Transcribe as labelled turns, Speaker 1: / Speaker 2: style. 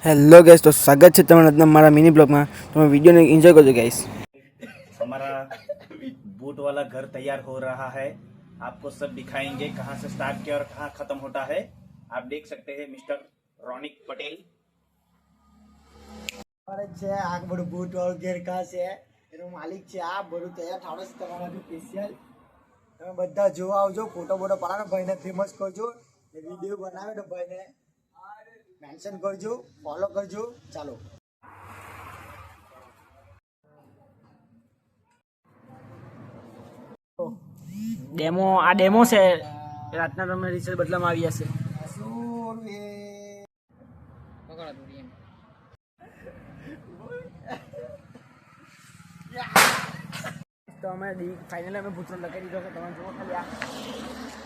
Speaker 1: Hello guys, तो स्वागत है तुम्हारा हमारा मिनी ब्लॉग में। तो वीडियो ने एंजॉय करो गाइस।
Speaker 2: हमारा बूट वाला घर तैयार हो रहा है। आपको सब दिखाएंगे कहाँ से स्टार्ट किया और कहाँ खत्म होता है। आप देख सकते हैं मिस्टर रोनिक पटेल।
Speaker 3: અરે છે આ બધું બૂટ વાળું ઘેર કા છે એનો માલિક છે આ બધું તૈયાર થાવડે છે તમારા માટે સ્પેશિયલ તમે બધા જોવા આવજો ફોટો બોટો પાડો ભાઈને ફેમસ કરજો એ વિડિયો બનાવે તો ભાઈને મેન્શન કરજો ફોલો કરજો ચાલો
Speaker 4: ડેમો છે રાતના તમને રિઝલ્ટ બદલામાં આવી જશે
Speaker 3: શું એ
Speaker 4: તો અમે ફાઇનલી અમે ભૂતરો લગાવી દીધો છે તમે જુઓ ખાલી આ